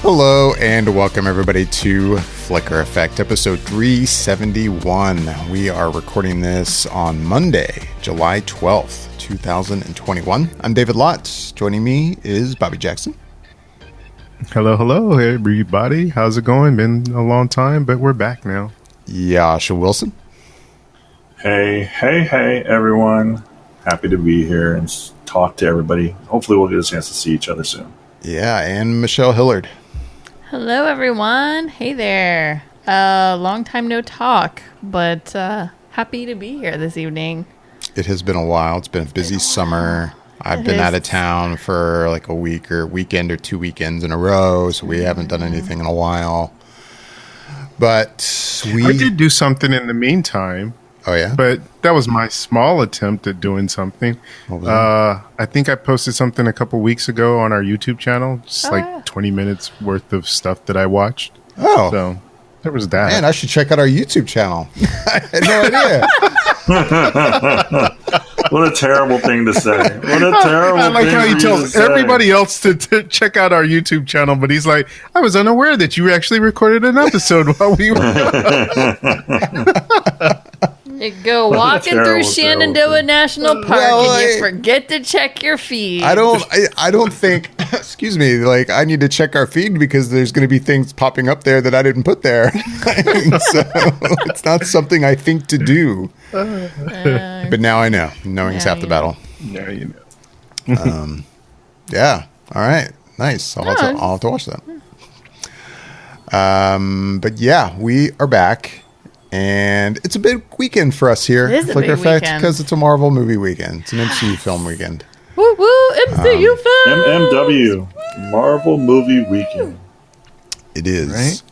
Hello and welcome everybody to Flicker Effect, episode 371. We are recording this on Monday, July 12th, 2021. I'm David Lott. Joining me is Bobby Jackson. Hello, everybody. How's it going? Been a long time, but we're back now. Jascha Wilson. Hey, everyone. Happy to be here and talk to everybody. Hopefully we'll get a chance to see each other soon. Yeah, and Michelle Hillard. Hello, everyone. Hey there. Long time no talk, but happy to be here this evening. It has been a while. It's been a busy summer. I've been out of town for like a week or weekend or 2 weekends in a row, so we haven't done anything in a while. But I did do something in the meantime. Oh, yeah? But that was my small attempt at doing something. What was that? I think I posted something a couple weeks ago on our YouTube channel. Just 20 minutes worth of stuff that I watched. Oh. So there was that. Man, I should check out our YouTube channel. I had no idea. What a terrible thing to say. What a terrible I like thing how he for you tells to say. everybody else to check out our YouTube channel, but he's like, I was unaware that you actually recorded an episode while we were... You go walking through Shenandoah National Park and you forget to check your feed. I don't think, excuse me, like I need to check our feed because there's going to be things popping up there that I didn't put there. So it's not something I think to do. But now I know. Knowing is half the battle. Now you know. Yeah. All right. Nice. I'll have to watch that. But yeah, we are back. And it's a big weekend for us here. It is a Flicker big Effect, weekend. because it's a Marvel movie weekend. It's an MCU film weekend. Woo woo, MCU film. MMW, Marvel Movie Weekend. It is. Right?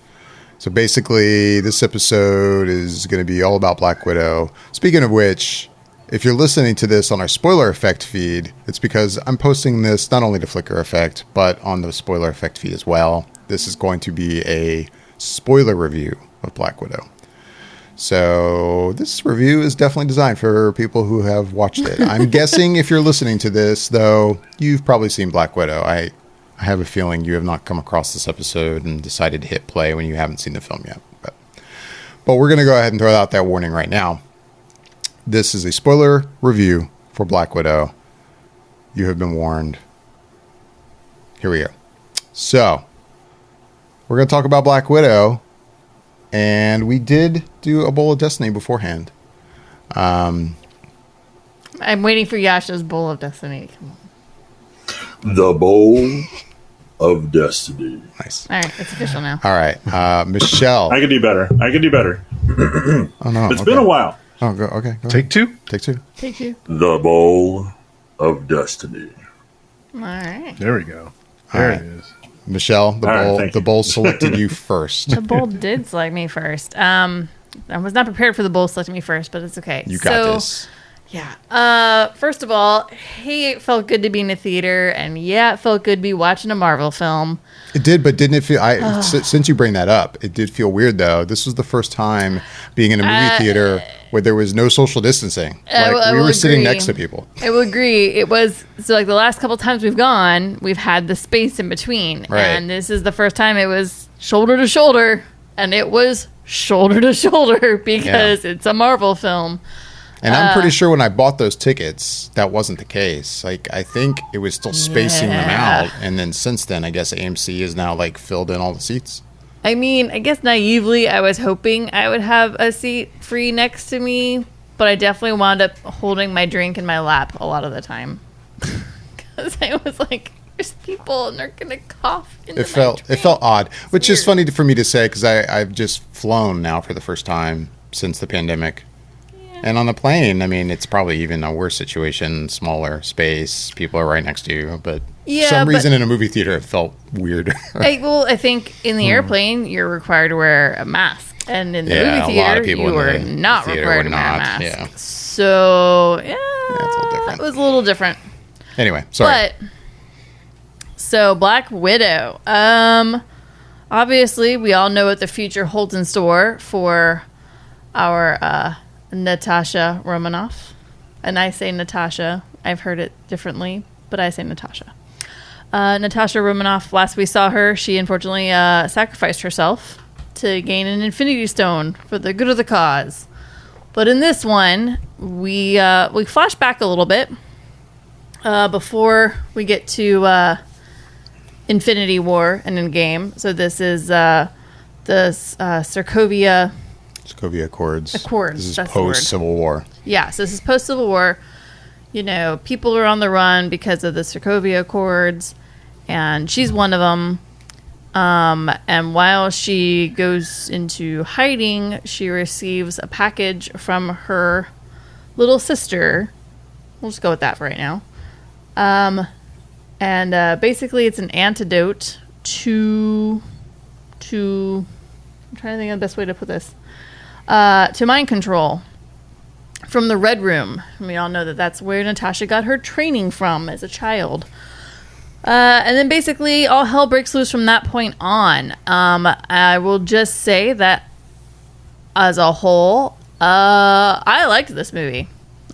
So basically, this episode is going to be all about Black Widow. Speaking of which, if you're listening to this on our Spoiler Effect feed, it's because I'm posting this not only to Flicker Effect, but on the Spoiler Effect feed as well. This is going to be a spoiler review of Black Widow. So this review is definitely designed for people who have watched it. I'm guessing if you're listening to this, though, you've probably seen Black Widow. I have a feeling you have not come across this episode and decided to hit play when you haven't seen the film yet. But we're going to go ahead and throw out that warning right now. This is a spoiler review for Black Widow. You have been warned. Here we go. So we're going to talk about Black Widow. And we did do a Bowl of Destiny beforehand. I'm waiting for Yasha's Bowl of Destiny to come on. The Bowl of Destiny. Nice. All right, it's official now. All right. Michelle. I could do better. Oh, no. It's been a while. Oh, go. Okay. Go Take two. Take two. Take you. The Bowl of Destiny. All right. There we go. There All right. it is. Michelle, the bowl selected you first. The bowl did select me first. I was not prepared for the bowl selecting me first, but it's okay. You got this. Yeah. First of all, hey, it felt good to be in a theater, and yeah, it felt good to be watching a Marvel film. It did, but didn't it feel... since you bring that up, it did feel weird, though. This was the first time being in a movie theater where there was no social distancing. We were sitting next to people. I will agree. It was... So, like, the last couple times we've gone, we've had the space in between. Right. And this is the first time it was shoulder to shoulder, and it was shoulder to shoulder because it's a Marvel film. And I'm pretty sure when I bought those tickets, that wasn't the case. Like, I think it was still spacing them out. And then since then, I guess AMC is now, like, filled in all the seats. I mean, I guess naively, I was hoping I would have a seat free next to me, but I definitely wound up holding my drink in my lap a lot of the time. Because I was like, there's people and they're going to cough into It felt odd, which is funny for me to say because I've just flown now for the first time since the pandemic. And on the plane, I mean, it's probably even a worse situation, smaller space, people are right next to you. But for some reason in a movie theater, it felt weird. I think in the airplane, you're required to wear a mask. And in the movie theater, you were not required to wear a mask. Yeah. So, It's a little different. it was a little different. Anyway, sorry. So, Black Widow. Obviously, we all know what the future holds in store for our Natasha Romanoff. And I say Natasha. I've heard it differently, but I say Natasha. Natasha Romanoff, last we saw her, she unfortunately sacrificed herself to gain an Infinity Stone for the good of the cause. But in this one, we flash back a little bit before we get to Infinity War and Endgame. So this is the Sokovia Accords. This is that's the post Civil War. Yeah, so this is post Civil War. People are on the run because of the Sokovia Accords, and she's one of them. And while she goes into hiding, she receives a package from her little sister. We'll just go with that for right now. And basically, it's an antidote to I'm trying to think of the best way to put this. To mind control from the Red Room. And we all know that that's where Natasha got her training from as a child. And then basically all hell breaks loose from that point on. I will just say that as a whole, I liked this movie.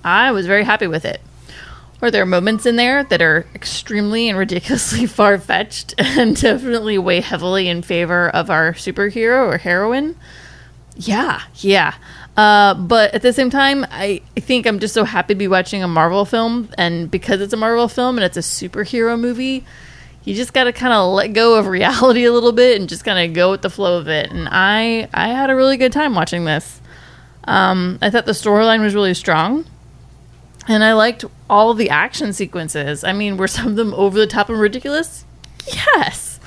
I was very happy with it. Are there moments in there that are extremely and ridiculously far-fetched and definitely weigh heavily in favor of our superhero or heroine? Yeah. But at the same time, I think I'm just so happy to be watching a Marvel film. And because it's a Marvel film and it's a superhero movie, you just got to kind of let go of reality a little bit and just kind of go with the flow of it. And I had a really good time watching this. I thought the storyline was really strong. And I liked all of the action sequences. I mean, were some of them over the top and ridiculous? Yes.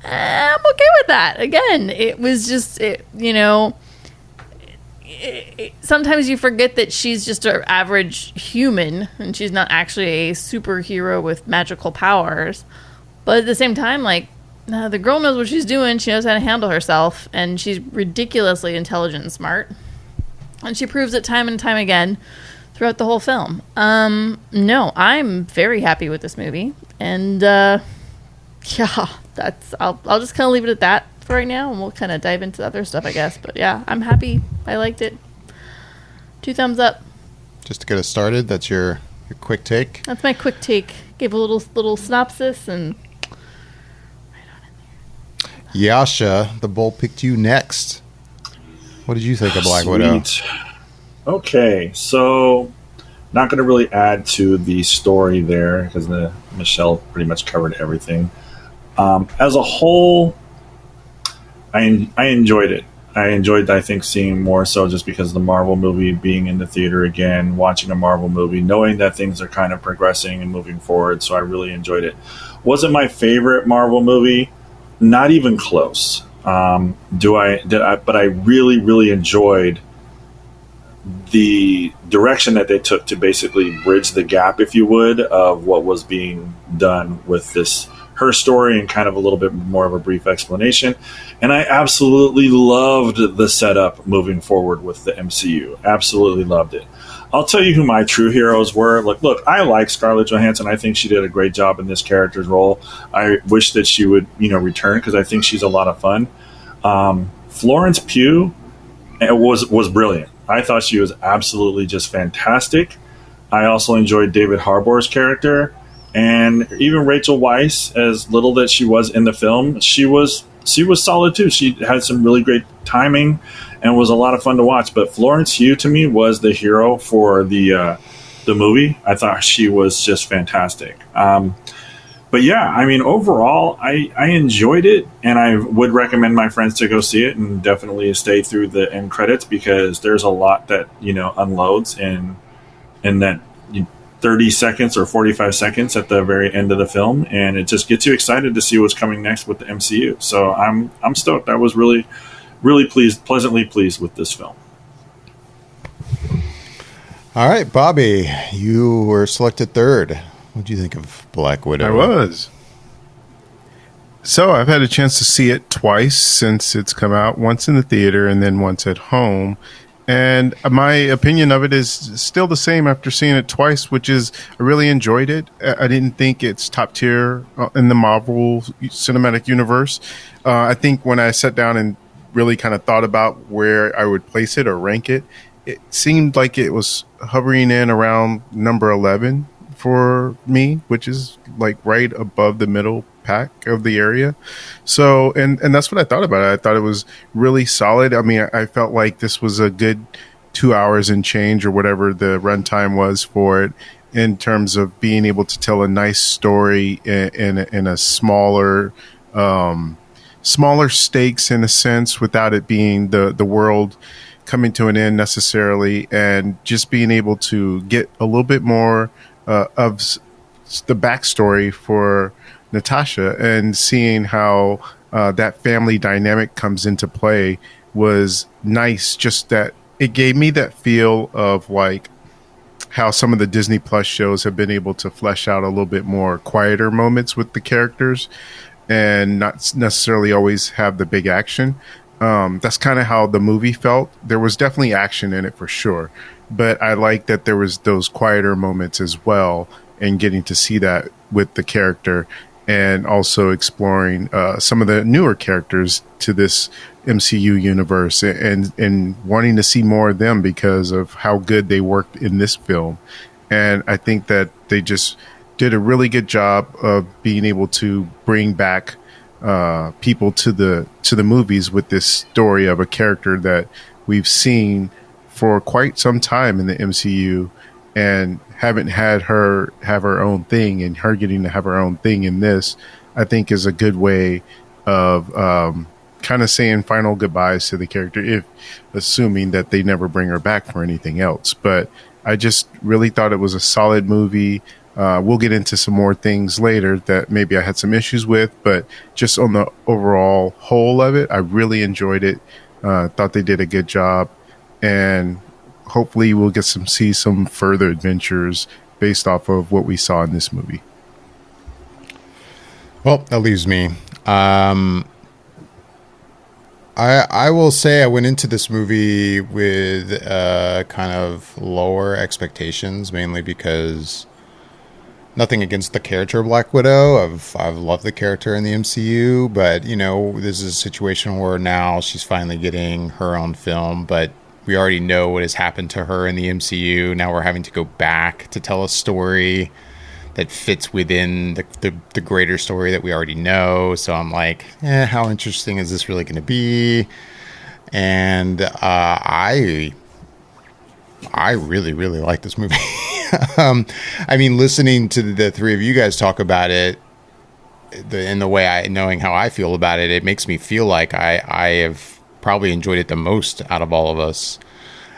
I'm okay with that. Again, it was just, sometimes you forget that she's just an average human and she's not actually a superhero with magical powers. But at the same time, the girl knows what she's doing. She knows how to handle herself, and she's ridiculously intelligent and smart. And she proves it time and time again throughout the whole film. No, I'm very happy with this movie. And, I'll just kind of leave it at that for right now, and we'll kind of dive into other stuff, I guess. But yeah, I'm happy. I liked it. 2 thumbs up. Just to get us started, that's your quick take. That's my quick take. Gave a little synopsis and right on in there. Jascha, the bull picked you next. What did you think of Black Widow? Okay, so not going to really add to the story there because Michelle pretty much covered everything. As a whole, I enjoyed it. I think, seeing more so just because of the Marvel movie, being in the theater again, watching a Marvel movie, knowing that things are kind of progressing and moving forward. So I really enjoyed it. Wasn't my favorite Marvel movie, not even close. But I really, really enjoyed the direction that they took to basically bridge the gap, if you would, of what was being done with her story and kind of a little bit more of a brief explanation. And I absolutely loved the setup moving forward with the MCU. Absolutely loved it. I'll tell you who my true heroes were. Look, I like Scarlett Johansson. I think she did a great job in this character's role. I wish that she would, return because I think she's a lot of fun. Florence Pugh was brilliant. I thought she was absolutely just fantastic. I also enjoyed David Harbour's character. And even Rachel Weisz, as little that she was in the film, she was solid too. She had some really great timing and was a lot of fun to watch. But Florence Pugh, to me, was the hero for the movie. I thought she was just fantastic. But yeah, I mean, overall, I enjoyed it, and I would recommend my friends to go see it and definitely stay through the end credits because there's a lot that unloads in that 30 seconds or 45 seconds at the very end of the film, and it just gets you excited to see what's coming next with the MCU. So I'm stoked. I was really, really pleasantly pleased with this film. All right, Bobby, you were selected third. What do you think of Black Widow? I was. So I've had a chance to see it twice since it's come out, once in the theater and then once at home. And my opinion of it is still the same after seeing it twice, which is I really enjoyed it. I didn't think it's top tier in the Marvel Cinematic Universe. I think when I sat down and really kind of thought about where I would place it or rank it, it seemed like it was hovering in around number 11 for me, which is like right above the middle pack of the area. So, and that's what I thought about it. I thought it was really solid. I mean, I felt like this was a good 2 hours and change or whatever the runtime was for it, in terms of being able to tell a nice story in a smaller stakes in a sense, without it being the world coming to an end necessarily, and just being able to get a little bit more of the backstory for Natasha, and seeing how that family dynamic comes into play was nice. Just that it gave me that feel of like how some of the Disney Plus shows have been able to flesh out a little bit more quieter moments with the characters, and not necessarily always have the big action. That's kind of how the movie felt. There was definitely action in it for sure, but I like that there was those quieter moments as well, and getting to see that with the character, and also exploring some of the newer characters to this MCU universe, and wanting to see more of them because of how good they worked in this film. And I think that they just did a really good job of being able to bring back people to the movies with this story of a character that we've seen for quite some time in the MCU, and haven't had her have her own thing, and her getting to have her own thing in this, I think is a good way of kind of saying final goodbyes to the character, if assuming that they never bring her back for anything else. But I just really thought it was a solid movie. We'll get into some more things later that maybe I had some issues with, but just on the overall whole of it, I really enjoyed it. Thought they did a good job, and hopefully we'll get see some further adventures based off of what we saw in this movie. Well, that leaves me. I will say I went into this movie with kind of lower expectations, mainly because nothing against the character of Black Widow. I've loved the character in the MCU, but you know, this is a situation where now she's finally getting her own film, but we already know what has happened to her in the MCU. Now we're having to go back to tell a story that fits within the greater story that we already know. So I'm like, how interesting is this really going to be? And I really, really like this movie. I mean, listening to the three of you guys talk about it, in the way knowing how I feel about it, it makes me feel like I have probably enjoyed it the most out of all of us.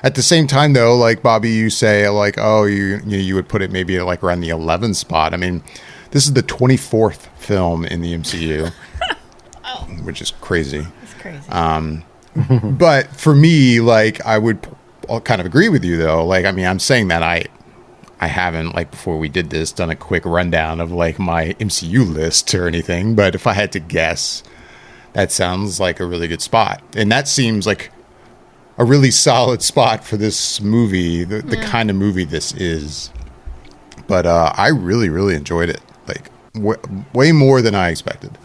At the same time, though, like Bobby, you say like, oh, you would put it maybe like around the 11th spot. I mean, this is the 24th film in the MCU, which is crazy. It's crazy. But for me, like, I'll kind of agree with you though. Like, I mean, I'm saying that I haven't, like, before we did this, done a quick rundown of like my MCU list or anything. But if I had to guess, that sounds like a really good spot, and that seems like a really solid spot for this movie, the kind of movie this is. But I really, really enjoyed it, like way more than I expected.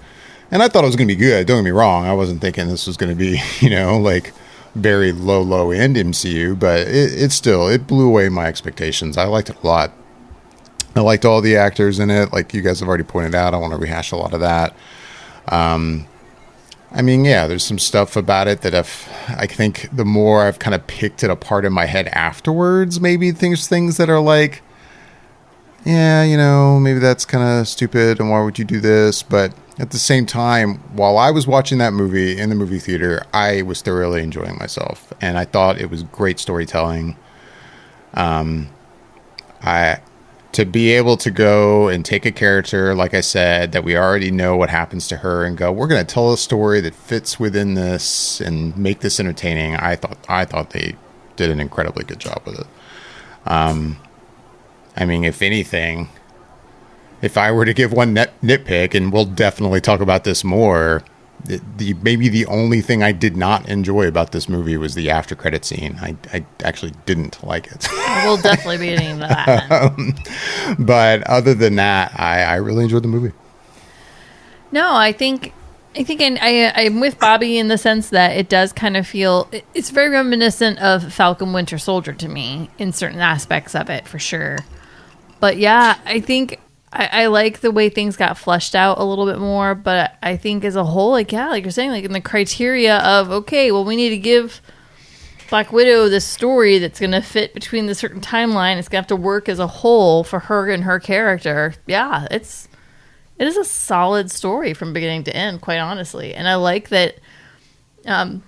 And I thought it was going to be good. Don't get me wrong. I wasn't thinking this was going to be, like very low end MCU, but it blew away my expectations. I liked it a lot. I liked all the actors in it. Like you guys have already pointed out, I want to rehash a lot of that. I mean, yeah, there's some stuff about it that I think the more I've kind of picked it apart in my head afterwards, maybe things that are like, yeah, maybe that's kind of stupid, and why would you do this? But at the same time, while I was watching that movie in the movie theater, I was thoroughly enjoying myself, and I thought it was great storytelling. To be able to go and take a character, like I said, that we already know what happens to her, and go, we're going to tell a story that fits within this and make this entertaining. I thought they did an incredibly good job with it. I mean, if anything, if I were to give one nitpick, and we'll definitely talk about this more, maybe the only thing I did not enjoy about this movie was the after credit scene. I actually didn't like it. We'll definitely be getting into that. But other than that, I really enjoyed the movie. No, I think I'm with Bobby in the sense that it does kind of feel, it's very reminiscent of Falcon Winter Soldier to me in certain aspects of it, for sure. But yeah, I think I like the way things got fleshed out a little bit more. But I think as a whole, like you're saying, like in the criteria of, okay, well, we need to give Black Widow this story that's going to fit between the certain timeline. It's going to have to work as a whole for her and her character. Yeah, it is a solid story from beginning to end, quite honestly. And I like that. I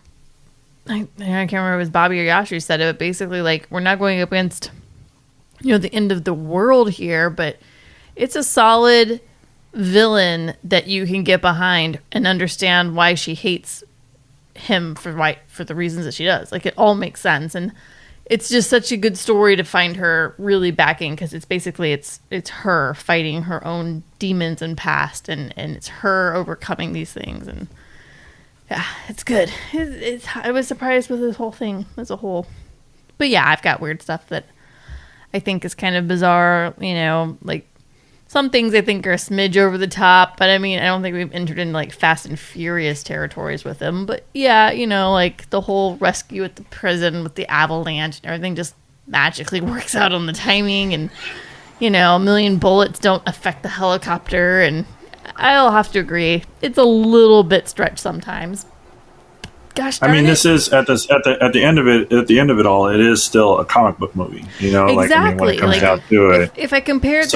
can't remember if it was Bobby or Yash who said it, but basically, like, we're not going up against, the end of the world here, but it's a solid villain that you can get behind and understand why she hates him for the reasons that she does. Like, it all makes sense, and it's just such a good story to find her really backing, because it's basically it's her fighting her own demons and past, and it's her overcoming these things, and yeah, it's good. I was surprised with this whole thing as a whole, but yeah, I've got weird stuff that I think is kind of bizarre. Like some things I think are a smidge over the top, but I mean, I don't think we've entered into like Fast and Furious territories with them. But yeah, like the whole rescue at the prison with the avalanche and everything just magically works out on the timing, and a million bullets don't affect the helicopter, and I'll have to agree, it's a little bit stretched sometimes. Gosh darn this is at the end of it all, it is still a comic book movie. Exactly. When it comes down to it. If I compare it,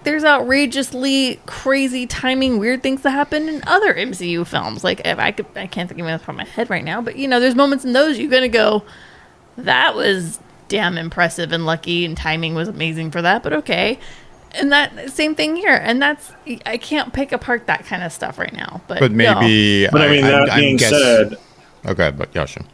there's outrageously crazy timing, weird things that happen in other MCU films. Like I can't think of it off the top of my head right now, but there's moments in those you're gonna go, that was damn impressive and lucky, and timing was amazing for that. But okay. And that same thing here, and I can't pick apart that kind of stuff right now. But maybe. But that being said, okay, but Jascha.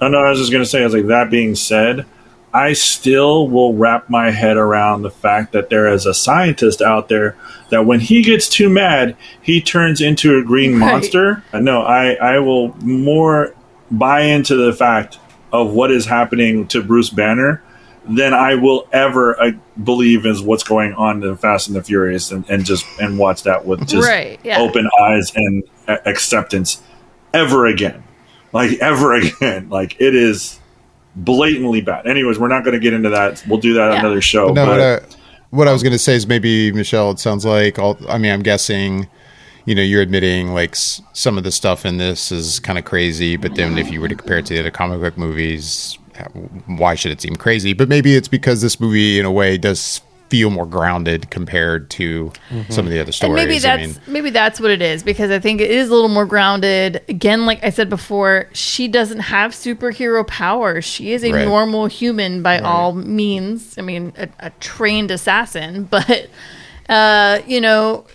Oh no, I was just going to say, that being said, I still will wrap my head around the fact that there is a scientist out there that when he gets too mad, he turns into a green monster. No, I will more buy into the fact of what is happening to Bruce Banner than I will ever believe is what's going on in Fast and the Furious, and watch that with just open eyes and acceptance ever again. Like, ever again. Like, it is blatantly bad. Anyways, we're not going to get into that. We'll do that on another show. What I was going to say is, maybe, Michelle, it sounds like, I'm guessing, you're admitting like some of the stuff in this is kind of crazy, but then if you were to compare it to the other comic book movies, why should it seem crazy? But maybe it's because this movie, in a way, does feel more grounded compared to some of the other stories. And maybe that's what it is, because I think it is a little more grounded. Again, like I said before, she doesn't have superhero powers. She is a normal human by all means. I mean, a trained assassin, but So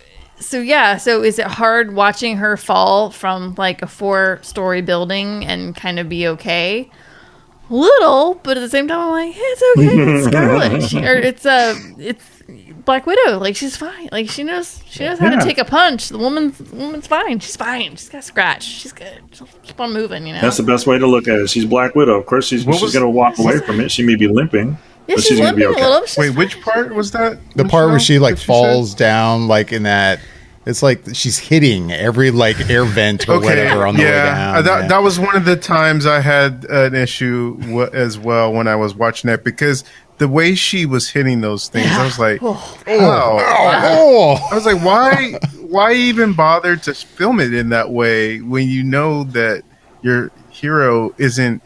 is it hard watching her fall from like a 4-story building and kind of be okay? Little, but at the same time, I'm like, it's okay. It's Scarlet. It's Black Widow. Like, she's fine. Like, she knows how to take a punch. The woman's fine. She's fine. She's got a scratch. She's good. She'll keep on moving. That's the best way to look at it. She's Black Widow. Of course, she's going to walk away from it. She may be limping. Yeah, but she's going to be okay. Wait, which part was that? The part where she falls down, like in that. It's like she's hitting every air vent or whatever on the way down. That was one of the times I had an issue as well when I was watching that, because the way she was hitting those things, I was like, I was like, why even bother to film it in that way when you know that your hero isn't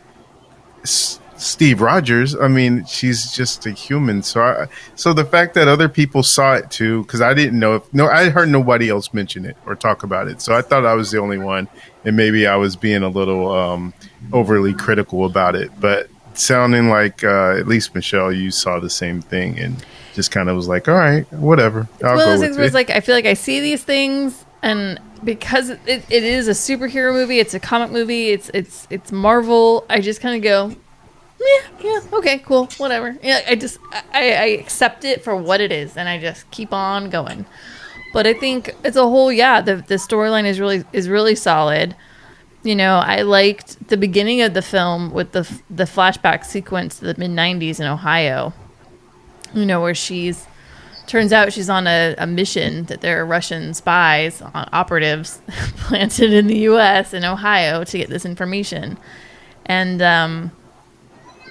Steve Rogers? I mean, she's just a human. So the fact that other people saw it too, because I didn't know I heard nobody else mention it or talk about it. So I thought I was the only one, and maybe I was being a little overly critical about it. But sounding like at least Michelle, you saw the same thing and just kind of was like, all right, whatever. I'll go with it. Like, I feel like I see these things, and because it is a superhero movie, it's a comic movie, it's Marvel. I just kind of go, yeah, okay, cool, whatever. Yeah, I accept it for what it is, and I just keep on going. But I think as a whole, the storyline is really solid. I liked the beginning of the film with the flashback sequence to the mid-90s in Ohio. Where turns out she's on a mission that there are Russian spies, operatives planted in the U.S. in Ohio to get this information, and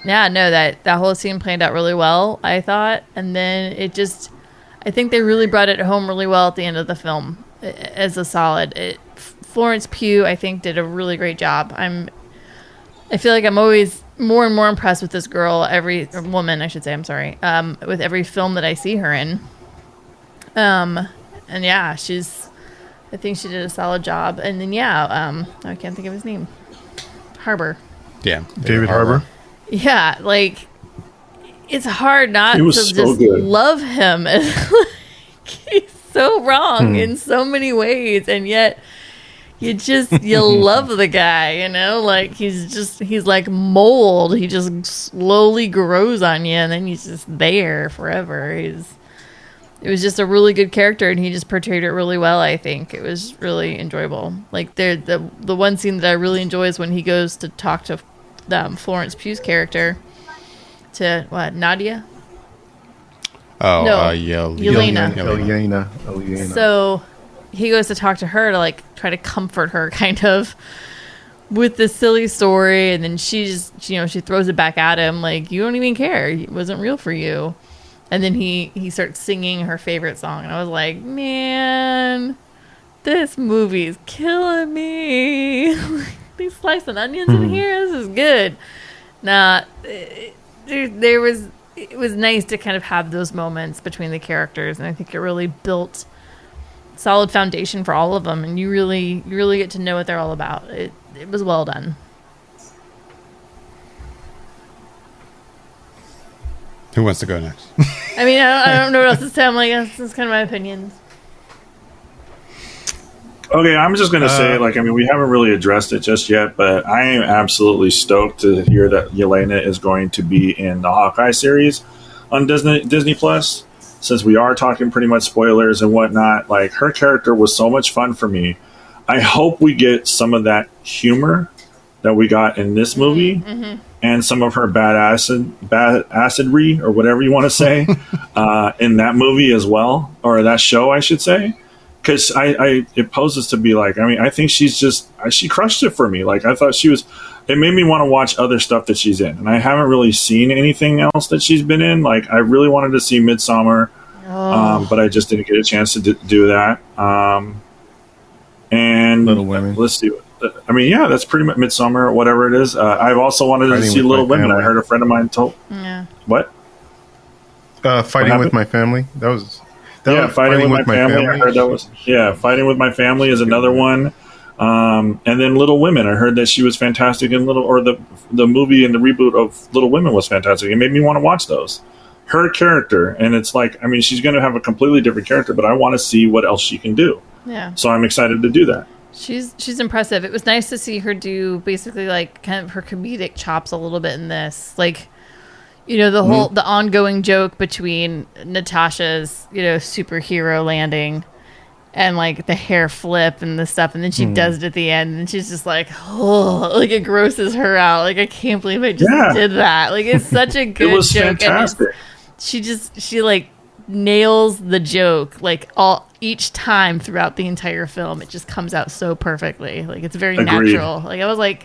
that whole scene played out really well, I thought. And then it just, I think they really brought it home really well at the end of the film as a solid. Florence Pugh, I think, did a really great job. I feel like I'm always more and more impressed with this girl, or woman, I should say, I'm sorry, with every film that I see her in. And yeah, I think she did a solid job. And then, I can't think of his name. Harbour. Yeah. David Harbour. Yeah, like, it's hard not to so just good. love him. He's so wrong in so many ways, and yet you love the guy, you know? Like, he's like mold. He just slowly grows on you, and then he's just there forever. It was just a really good character, and he just portrayed it really well, I think. It was really enjoyable. Like, the one scene that I really enjoy is when he goes to talk to Florence Pugh's character, to, Nadia? Oh, No, Yelena. Yelena. So he goes to talk to her to, like, try to comfort her, kind of, with this silly story, and then she throws it back at him, like, you don't even care. It wasn't real for you. And then he starts singing her favorite song, and I was like, man, this movie's killing me. These slicing onions in here, this is good. It was nice to kind of have those moments between the characters, and I think it really built solid foundation for all of them, and you really get to know what they're all about. It was well done. Who wants to go next? I mean, I don't know what else to say. I'm like, that's kind of my opinions. Okay, I'm just going to say, we haven't really addressed it just yet, but I am absolutely stoked to hear that Yelena is going to be in the Hawkeye series on Disney Plus. Since we are talking pretty much spoilers and whatnot, like, her character was so much fun for me. I hope we get some of that humor that we got in this movie, and some of her badassery, or whatever you want to say, in that movie as well, or that show, I should say. Because it poses to be like, I think she crushed it for me. Like, I thought it made me want to watch other stuff that she's in. And I haven't really seen anything else that she's been in. Like, I really wanted to see Midsommar, but I just didn't get a chance to do that. And Little Women. Let's see. That's pretty much Midsommar, or whatever it is. I've also wanted to see Little Women. I heard a friend of mine told. Yeah. What? Fighting with My Family. Fighting with My Family. I heard that was Fighting with My Family is another one. And then Little Women. I heard that she was fantastic in the movie and the reboot of Little Women was fantastic. It made me want to watch those. Her character, and it's like, she's going to have a completely different character, but I want to see what else she can do. Yeah. So I'm excited to do that. She's impressive. It was nice to see her do basically, like, kind of her comedic chops a little bit in this. Like, the ongoing joke between Natasha's, superhero landing and, like, the hair flip and the stuff, and then she does it at the end, and she's just like, oh, like, it grosses her out. Like, I can't believe I just did that. Like, it's such a good it was joke. Fantastic. And she like nails the joke, like, each time throughout the entire film. It just comes out so perfectly. Like, it's very natural. Like, I was like,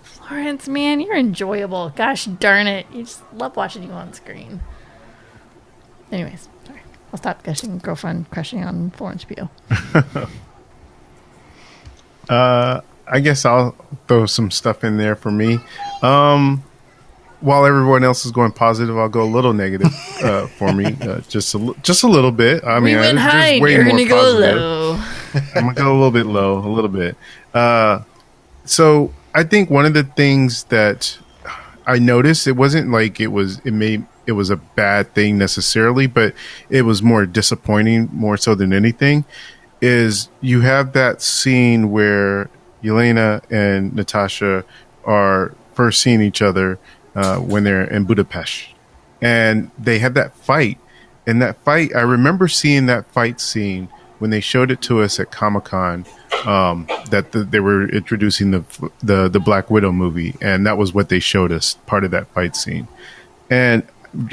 Florence, man, you're enjoyable. Gosh darn it. You just love watching you on screen. Anyways, sorry. I'll stop gushing girlfriend crushing on Florence Pugh. I guess I'll throw some stuff in there for me. While everyone else is going positive, I'll go a little negative for me, just a little bit. I mean, we went high. You're gonna go low. I'm gonna go a little bit low, a little bit. So I think one of the things that I noticed, it wasn't like it was a bad thing necessarily, but it was more disappointing, more so than anything, is you have that scene where Yelena and Natasha are first seeing each other when they're in Budapest, and they have that fight. And that fight, I remember seeing that fight scene when they showed it to us at Comic-Con, they were introducing the Black Widow movie, and that was what they showed us, part of that fight scene. And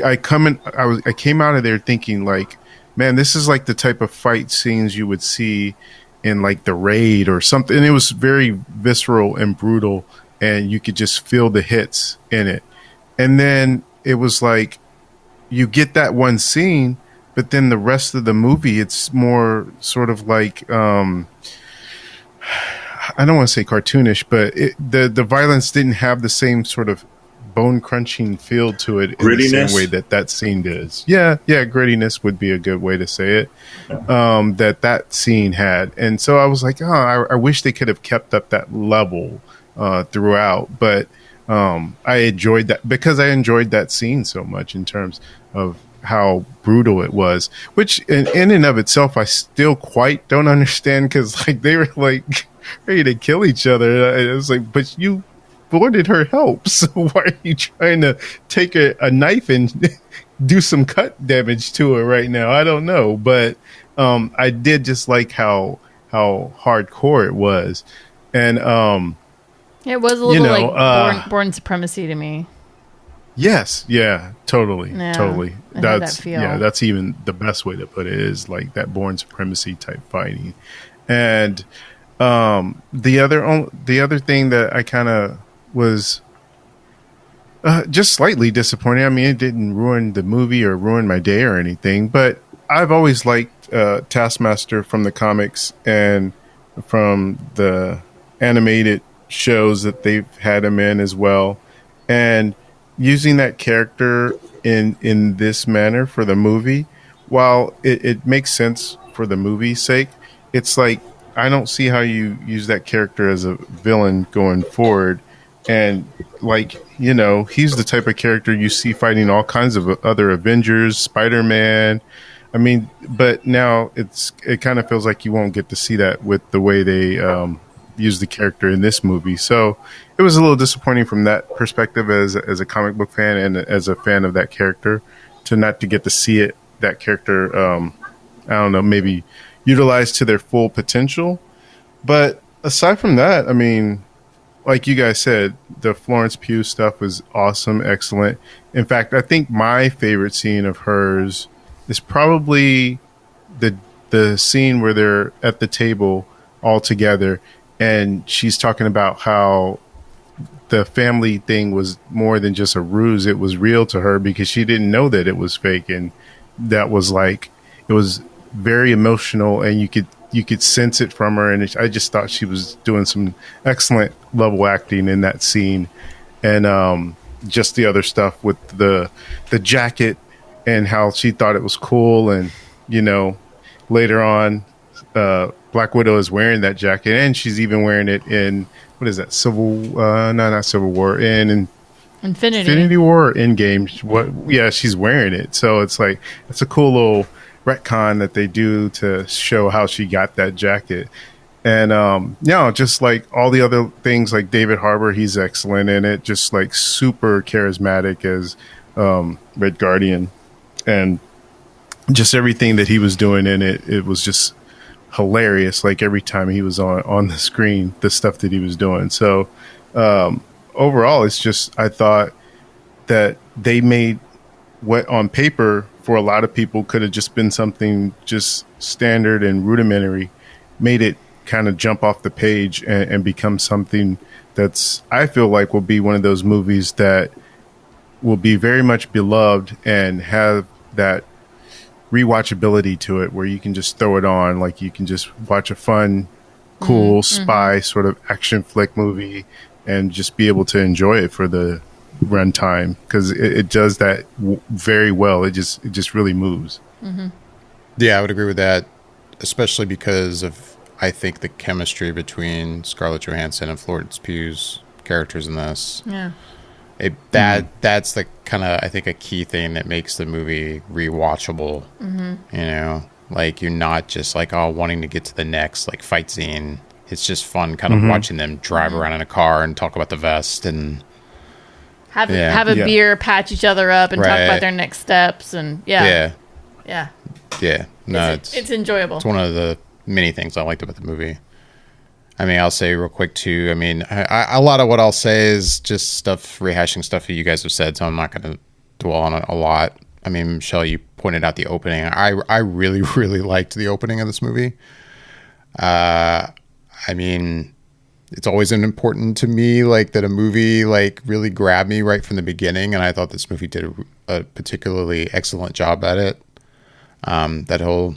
I came out of there thinking, like, man, this is like the type of fight scenes you would see in, like, The Raid or something. And it was very visceral and brutal, and you could just feel the hits in it. And then it was like, you get that one scene, but then the rest of the movie, it's more sort of like, I don't want to say cartoonish, but the violence didn't have the same sort of bone crunching feel to it in the same way that scene does. Yeah, grittiness would be a good way to say it. That scene had, and so I was like, I wish they could have kept up that level throughout, but I enjoyed that because I enjoyed that scene so much in terms of how brutal it was, which in and of itself I still quite don't understand, because like they were like ready to kill each other. It was like, but you boarded her help, so why are you trying to take a knife and do some cut damage to her right now? I don't know, but I did just like how hardcore it was, and it was a little like born supremacy to me. Yes, yeah, totally. That's that's even the best way to put it, is like that born supremacy type fighting. And the other thing that I kind of was just slightly disappointed. I mean, it didn't ruin the movie or ruin my day or anything, but I've always liked Taskmaster from the comics and from the animated shows that they've had him in as well. And using that character in this manner for the movie, while it makes sense for the movie's sake, it's like, I don't see how you use that character as a villain going forward. And like, he's the type of character you see fighting all kinds of other Avengers, Spider-Man. I mean, but now it kind of feels like you won't get to see that with the way they use the character in this movie. So it was a little disappointing from that perspective as a comic book fan and as a fan of that character, to not to get to see that character, I don't know, maybe utilized to their full potential. But aside from that, I mean, like you guys said, the Florence Pugh stuff was awesome, excellent. In fact, I think my favorite scene of hers is probably the scene where they're at the table all together, and she's talking about how the family thing was more than just a ruse. It was real to her because she didn't know that it was fake. And that was like, it was very emotional, and you could sense it from her. And I just thought she was doing some excellent level acting in that scene. And just the other stuff with the jacket and how she thought it was cool. And, later on, Black Widow is wearing that jacket, and she's even wearing it in, what is that, not Civil War, in Infinity War or Endgame. She's wearing it. So it's like, it's a cool little retcon that they do to show how she got that jacket. And just like all the other things, like David Harbour, he's excellent in it, just like super charismatic as Red Guardian, and just everything that he was doing in it was just hilarious. Like every time he was on the screen, the stuff that he was doing. So overall, it's just, I thought that they made what on paper for a lot of people could have just been something just standard and rudimentary, made it kind of jump off the page and become something that's, I feel like, will be one of those movies that will be very much beloved and have that rewatchability to it, where you can just throw it on, like you can just watch a fun, cool spy sort of action flick movie and just be able to enjoy it for the runtime, because it does that very well. It just really moves. Yeah, I would agree with that, especially because of, I think, the chemistry between Scarlett Johansson and Florence Pugh's characters in this. Yeah. That's the kind of, I think, a key thing that makes the movie rewatchable. Like, you're not just like, wanting to get to the next like fight scene. It's just fun kind of watching them drive around in a car and talk about the vest and have a beer, patch each other up, and talk about their next steps. And no, it's enjoyable. It's one of the many things I liked about the movie. I mean, I'll say real quick too, I mean, a lot of what I'll say is just rehashing stuff that you guys have said, so I'm not going to dwell on it a lot. I mean, Michelle, you pointed out the opening. I really, really liked the opening of this movie. I mean, it's always important to me, like, that a movie like really grabbed me right from the beginning, and I thought this movie did a particularly excellent job at it. That whole,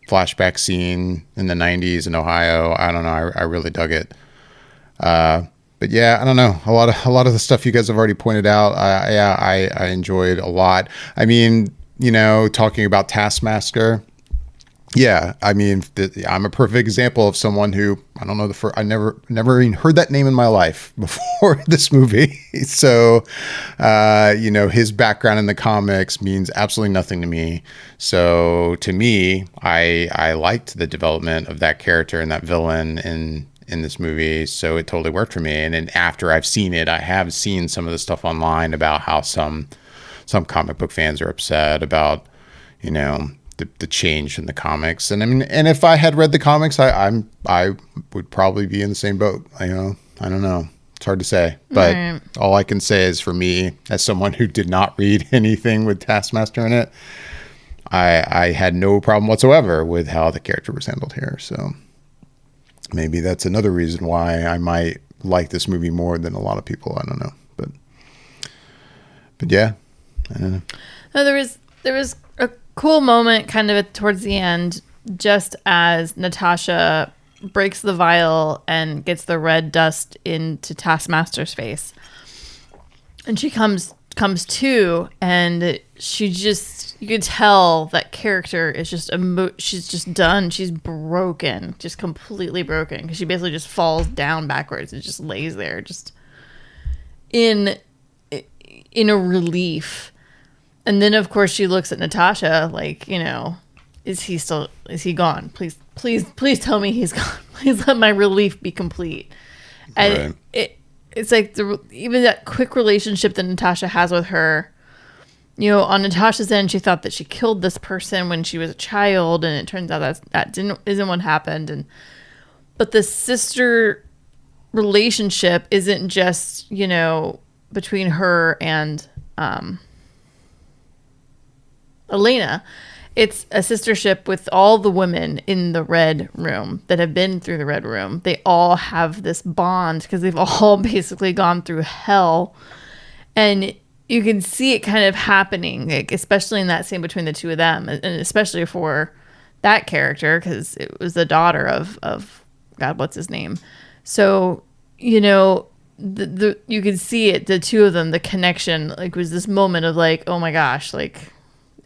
flashback scene in the 90s in Ohio. I don't know. I really dug it. But yeah, I don't know. A lot of the stuff you guys have already pointed out. I enjoyed a lot. I mean, talking about Taskmaster. Yeah, I mean, I'm a perfect example of someone who, I don't know, I never even heard that name in my life before this movie. So, his background in the comics means absolutely nothing to me. So to me, I liked the development of that character and that villain in this movie. So it totally worked for me. And then after I've seen it, I have seen some of the stuff online about how some comic book fans are upset about, the change in the comics. And I mean, and if I had read the comics, I would probably be in the same boat. I don't know. It's hard to say, but all I can say is, for me, as someone who did not read anything with Taskmaster in it, I had no problem whatsoever with how the character was handled here. So maybe that's another reason why I might like this movie more than a lot of people. I don't know, but yeah, I don't know. No, there was a cool moment kind of towards the end, just as Natasha breaks the vial and gets the red dust into Taskmaster's face, and she comes to, and she just, you could tell that character is just she's just done. She's broken, just completely broken, because she basically just falls down backwards and just lays there, just in a relief. And then, of course, she looks at Natasha like, is he gone? Please tell me he's gone. Please let my relief be complete. And it's like even that quick relationship that Natasha has with her, on Natasha's end, she thought that she killed this person when she was a child, and it turns out that isn't what happened. But the sister relationship isn't just, between her and Elena. It's a sistership with all the women in the Red Room that have been through the Red Room. They all have this bond because they've all basically gone through hell. And you can see it kind of happening, like, especially in that scene between the two of them, and especially for that character, because it was the daughter of God, what's his name? So, you could see it, the two of them, the connection, like, was this moment of like, oh my gosh, like,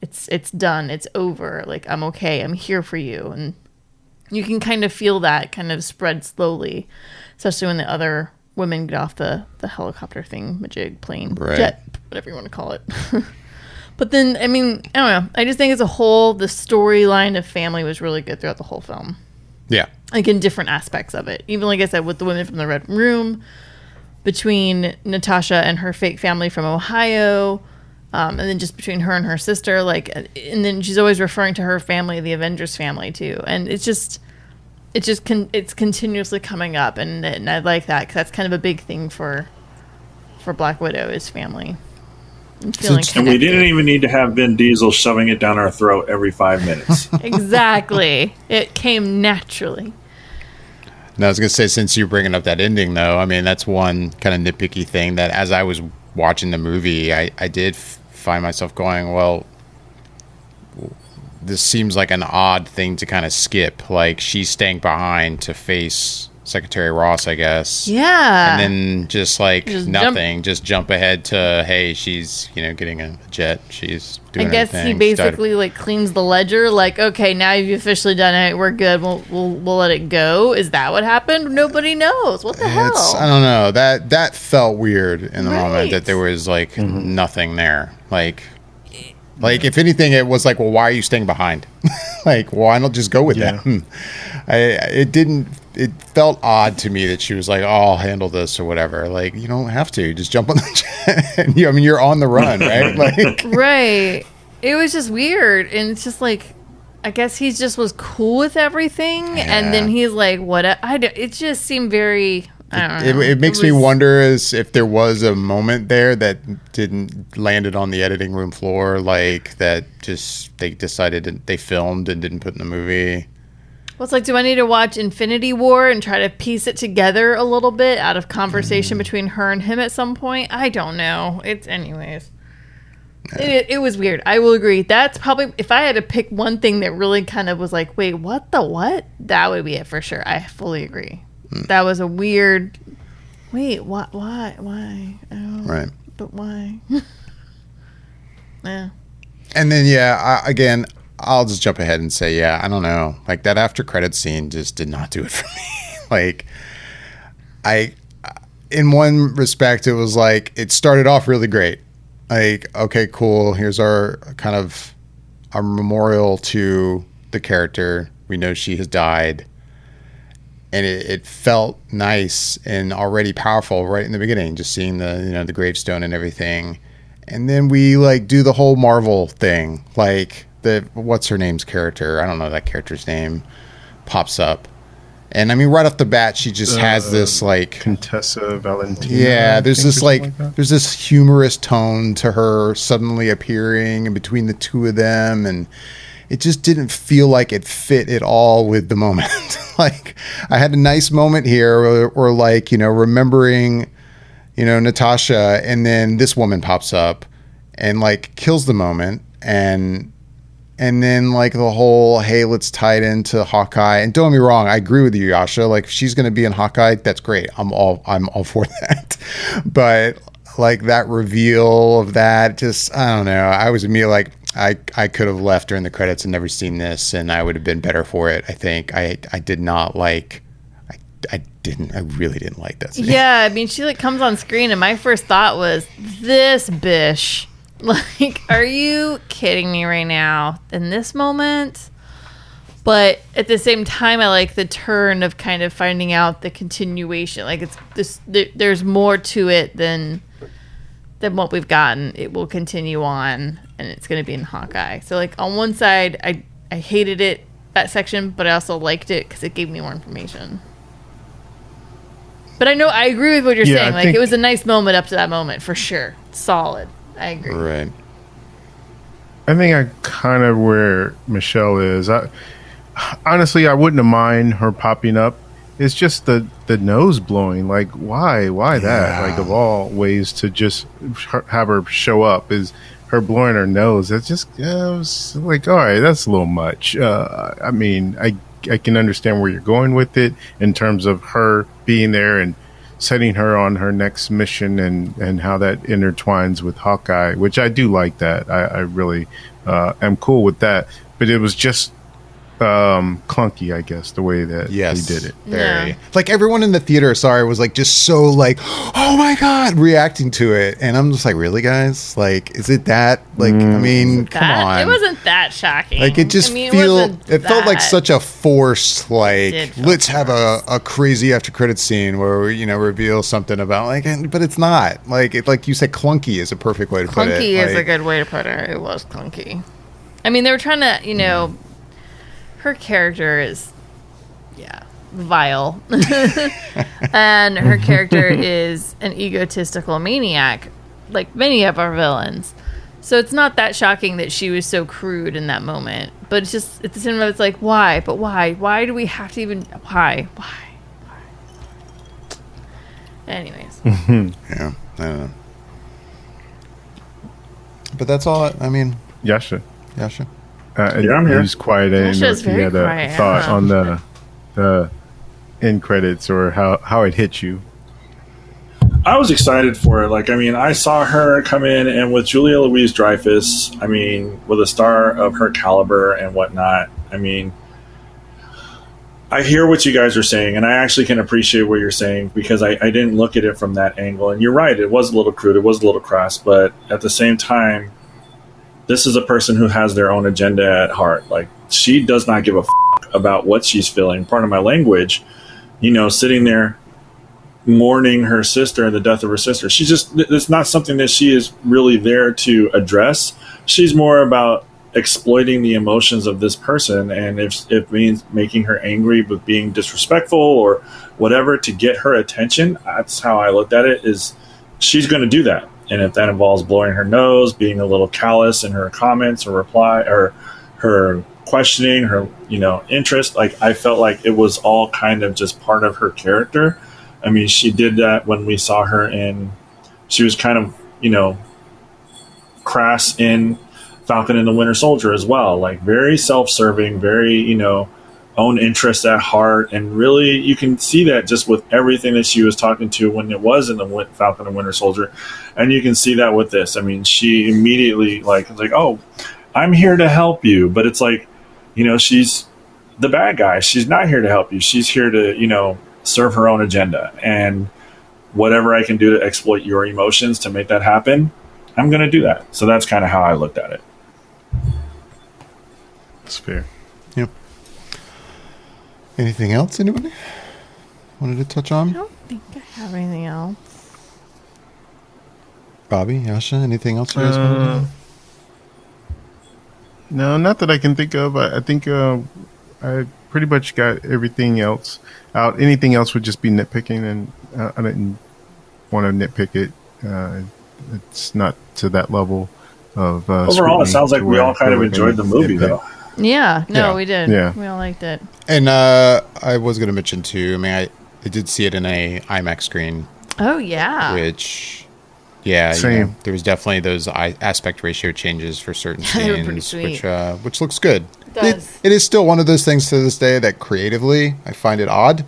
it's done, it's over, like, I'm okay, I'm here for you. And you can kind of feel that kind of spread slowly, especially when the other women get off the helicopter thing, majig, plane, jet, whatever you want to call it. But then, I mean, I don't know, I just think as a whole, the storyline of family was really good throughout the whole film. Yeah. Like, in different aspects of it. Even, like I said, with the women from the Red Room, between Natasha and her fake family from Ohio, and then just between her and her sister, like, and then she's always referring to her family, the Avengers family, too. And it's continuously coming up, and I like that, because that's kind of a big thing for Black Widow, is family. And we didn't even need to have Vin Diesel shoving it down our throat every 5 minutes. Exactly. It came naturally. Now, I was going to say, since you're bringing up that ending, though, I mean, that's one kind of nitpicky thing that as I was watching the movie, I did find myself going, well, this seems like an odd thing to kind of skip. Like, she's staying behind to face Secretary Ross, I guess. Yeah. And then just nothing. Just jump ahead to, hey, she's, getting a jet. She's doing her thing. He basically cleans the ledger. Like, okay, now you've officially done it. We're good. We'll let it go. Is that what happened? Nobody knows. What the hell? I don't know. That felt weird in the moment, that there was nothing there. Like, if anything, it was like, well, why are you staying behind? Like, why not just go with that? It felt odd to me that she was like, oh, I'll handle this or whatever. Like, you don't have to. Just jump on the jet. I mean, you're on the run, right? Like, right. It was just weird. And it's just like, I guess he just was cool with everything. Yeah. And then he's like, what? It just seemed very... I don't know. It makes me wonder as if there was a moment there that didn't landed on the editing room floor, like that just they decided they filmed and didn't put in the movie. Well, it's like, do I need to watch Infinity War and try to piece it together a little bit out of conversation between her and him at some point? I don't know. It's anyways. It was weird. I will agree. That's probably, if I had to pick one thing that really kind of was like, wait, what the what? That would be it for sure. I fully agree. That was a weird, wait, what, why? Oh, Right. But why? Yeah. And then, again, I'll just jump ahead and say, I don't know. Like, that after credit scene just did not do it for me. Like, in one respect, it was like, it started off really great. Like, okay, cool. Here's our kind of our memorial to the character. We know she has died. And it felt nice and already powerful right in the beginning, just seeing the gravestone and everything. And then we like do the whole Marvel thing, like what's her name's character? I don't know that character's name. Pops up, and I mean right off the bat, she just has this like Contessa Valentina. Yeah, there's this there's this humorous tone to her suddenly appearing in between the two of them, and it just didn't feel like it fit at all with the moment. Like, I had a nice moment here, or like, remembering, Natasha, and then this woman pops up and like kills the moment, and then like the whole, hey, let's tie it into Hawkeye. And don't get me wrong, I agree with you, Jascha. Like, if she's going to be in Hawkeye, that's great. I'm all for that. But like that reveal of that, just, I don't know. I was immediately like, I could have left during the credits and never seen this, and I would have been better for it. I think I did not like. I really didn't like that scene. Yeah, I mean, she like comes on screen, and my first thought was, this bish. Like, are you kidding me right now in this moment? But at the same time, I like the turn of kind of finding out the continuation. Like, it's this. There's more to it than what we've gotten. It will continue on, and it's going to be in Hawkeye. So, like, on one side, I hated it, that section, but I also liked it because it gave me more information. But I agree with what you're saying. Like, it was a nice moment up to that moment, for sure. Solid. I agree. Right. I think I kind of where Michelle is. Honestly, I wouldn't have mind her popping up. It's just the nose blowing. Like, why that? Like, of all ways to just have her show up is her blowing her nose. It's just, it was like, all right, that's a little much. I mean, I can understand where you're going with it in terms of her being there and setting her on her next mission and how that intertwines with Hawkeye, which I do like that. I really am cool with that. But it was just clunky, I guess, the way that he did it. Very. Like, everyone in the theater, was like just so like, oh my God, reacting to it. And I'm just like, really, guys? Like, is it that? Like, I mean, come on. It wasn't that shocking. Like, it just it felt like such a forced, like, let's have a crazy after credit scene where we, reveal something about, like, but it's not. Like, like you said, clunky is a perfect way to put it. Clunky is a good way to put it. It was clunky. I mean, they were trying to, her character is, vile. And her character is an egotistical maniac, like many of our villains. So it's not that shocking that she was so crude in that moment. But it's just, at the same time, it's like, why? But why? Why do we have to even, why? Anyways. Yeah, I don't know. But that's all, I mean. Jascha. I'm here. He's quiet. I didn't know if you had a thought on the end credits or how it hit you. I was excited for it. Like, I mean, I saw her come in, and with Julia Louis-Dreyfus, I mean, with a star of her caliber and whatnot, I mean, I hear what you guys are saying, and I actually can appreciate what you're saying because I didn't look at it from that angle. And you're right, it was a little crude, it was a little crass, but at the same time, this is a person who has their own agenda at heart. Like, she does not give a about what she's feeling. Pardon my language, sitting there mourning her sister and the death of her sister. It's not something that she is really there to address. She's more about exploiting the emotions of this person. And if it means making her angry with being disrespectful or whatever to get her attention, that's how I looked at it, is she's going to do that. And if that involves blowing her nose, being a little callous in her comments or reply or her questioning, her, interest, like, I felt like it was all kind of just part of her character. I mean, she did that when we saw her she was kind of, crass in Falcon and the Winter Soldier as well. Like very self-serving, very, own interest at heart. And really you can see that just with everything that she was talking to when it was in the Falcon and Winter Soldier. And you can see that with this. I mean, she immediately like, oh, I'm here to help you. But it's like, she's the bad guy. She's not here to help you. She's here to, serve her own agenda. And whatever I can do to exploit your emotions to make that happen, I'm going to do that. So that's kind of how I looked at it. That's fair. Yep. Anything else anybody wanted to touch on? I don't think I have anything else. Bobby, Jascha, anything else you guys want to know? No, not that I can think of. I think I pretty much got everything else out. Anything else would just be nitpicking, and I didn't want to nitpick it. It's not to that level of overall, it sounds like we all kind of enjoyed the movie, though. Yeah, no, Yeah. we did. Yeah. We all liked it. And I was going to mention too, I mean, I did see it in a IMAX screen, Oh, yeah. which, yeah, Same. there was definitely those aspect ratio changes for certain They were pretty scenes, sweet. which looks good. It does. It is still one of those things to this day that creatively I find it odd,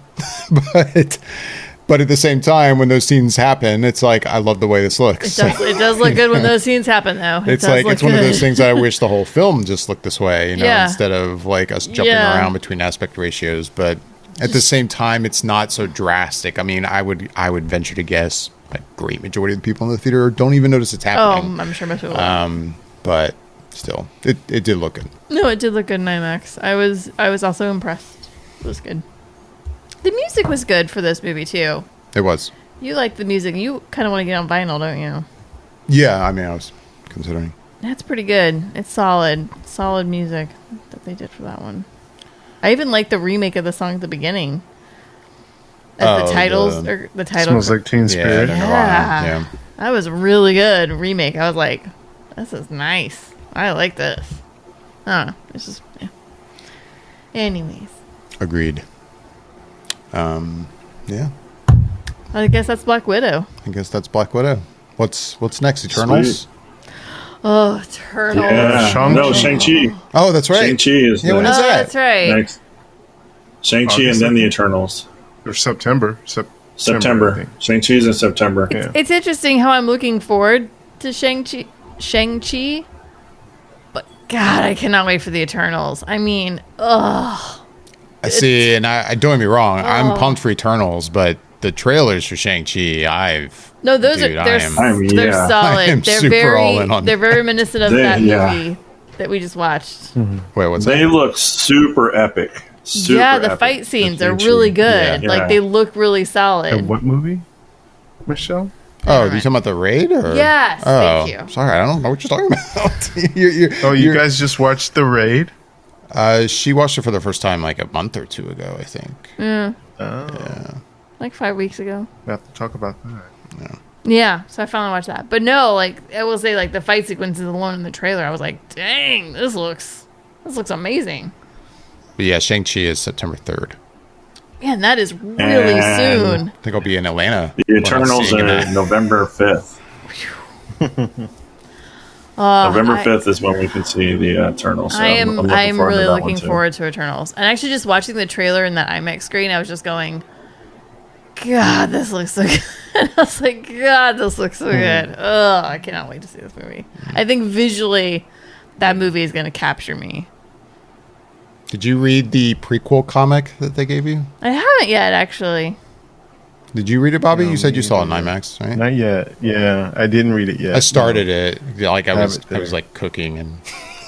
but at the same time, when those scenes happen, it's like I love the way this looks. It does look good when those scenes happen, though. It's like it's one of those things that I wish the whole film just looked this way, Yeah. instead of like us jumping Yeah. around between aspect ratios. But at the same time, it's not so drastic. I mean, I would venture to guess a great majority of the people in the theater don't even notice it's Oh, happening. I'm sure most people will. But still, it did look good. No, it did look good in IMAX. I was also impressed. It was good. The music was good for this movie, too. It was. You like the music. You kind of want to get on vinyl, don't you? Yeah, I mean, I was considering. That's pretty good. It's solid. Solid music that they did for that one. I even like the remake of the song at the beginning. As the titles, or the title. Smells like Teen Spirit. Yeah. Yeah. That was a really good remake. I was like, this is nice. I like this. I don't know. It's just, yeah. Anyways. Agreed. Yeah, I guess that's Black Widow. I guess that's Black Widow. What's next? Eternals? Sweet. Oh, Eternals. Yeah. Shang-Chi. No, Shang-Chi. Oh, that's right. Shang-Chi is Yeah, when next. is that? That's right. Next. Shang-Chi and then the Eternals. Or September. I September. think. Shang-Chi's in September. Yeah. It's interesting how I'm looking forward to Shang-Chi. But God, I cannot wait for the Eternals. I mean, ugh. I see, and I don't get me wrong. Oh. I'm pumped for Eternals, but the trailers for Shang-Chi, No, those Dude, are they're yeah. they're solid. I am they're super very all in on they're very reminiscent of They- that yeah. movie that we just watched. wait, what's They that? look super epic. Super Yeah, the epic. fight scenes The are Shang-Chi. really good. Yeah. Like they look really solid. And what movie, Michelle? Oh, you talking about the raid? Or? Yes, Oh, thank you. sorry, I don't know what you're talking about. you You guys just watched The Raid? She watched it for the first time like a month or two ago, I think. Like 5 weeks ago. We have to talk about that. Yeah, so I finally watched that. But no, like I will say, like the fight sequences alone in the trailer, I was like, dang, this looks amazing. But yeah, Shang-Chi is September 3rd. Man, that is really And- soon. I think I'll be in Atlanta. The when I'm Eternals seeing are that. November 5th. November 5th is when we can see the Eternals. So I'm looking I'm forward to really that one, looking too. forward to Eternals. And actually just watching the trailer in that IMAX screen, I was just going, God, this looks so good. I was like, God, this looks so good. Ugh, I cannot wait to see this movie. I think visually that movie is going to capture me. Did you read the prequel comic that they gave you? I haven't yet, actually. Did you read it, Bobby? No, You said you me saw it in neither. IMAX, right? Not yet. Yeah, I didn't read it yet. I started it. Like I have was it there. like cooking and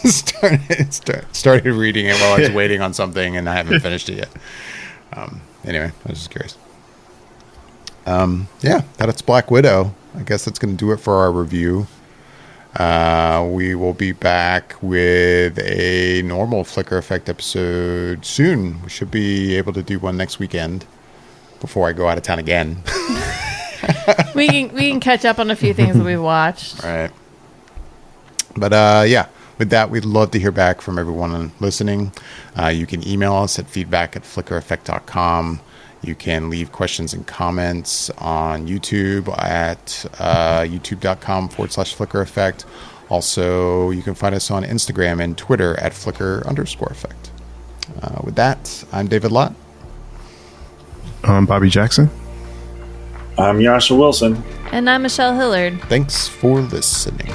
started reading it while I was waiting on something, and I haven't finished it yet. Anyway, I was just curious. Yeah, that's Black Widow. I guess that's going to do it for our review. We will be back with a normal Flicker Effect episode soon. We should be able to do one next weekend before I go out of town again. We can catch up on a few things that we've watched. Right. But yeah, with that, we'd love to hear back from everyone listening. You can email us at feedback@flickereffect.com. You can leave questions and comments on YouTube at youtube.com/flickereffect. Also, you can find us on Instagram and Twitter at Flickr_effect. With that, I'm David Lott. I'm Bobby Jackson. I'm Jascha Wilson. And I'm Michelle Hillard. Thanks for listening.